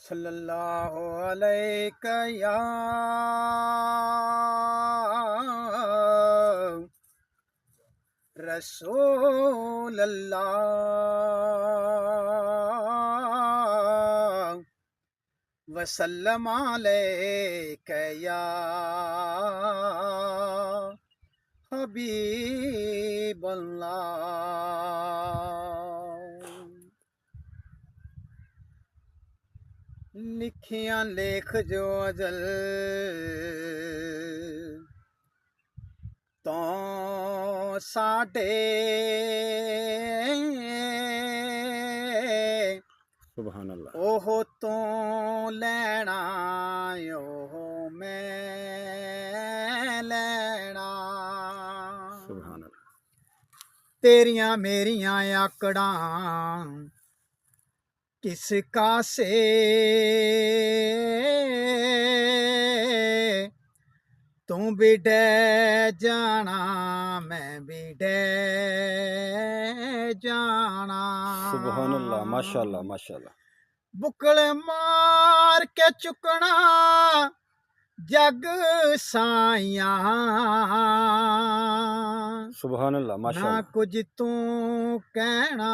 सल्लल्लाहु अलैका या रसूल अल्लाह वसल्लम अलैका या हबीब अल्लाह। लिखियां लेख जो अजल तो साडे सुभान अल्लाह। ओह तो लैना ओह मैं लैना। सुभान अल्लाह। तेरियां मेरियां आकड़ां किस कासे तू भी डे जाना मैं भी डे जाना। सुभान अल्लाह, माशाल्लाह माशाल्लाह। बुकल मार के चुकना जग साइया सुभान अल्लाह ना माशाल्लाह। कुछ तू कहना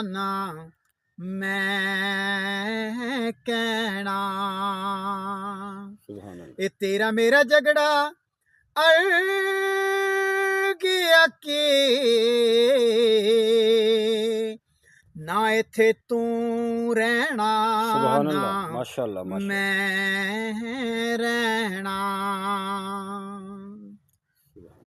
ना मैं कहना। सुभान अल्लाह। ये तेरा मेरा झगड़ा अड़ गया कि ना इथे तू रहना सुभान ना अल्लाह माशाल्लाह माशाल्लाह। मैं रहना।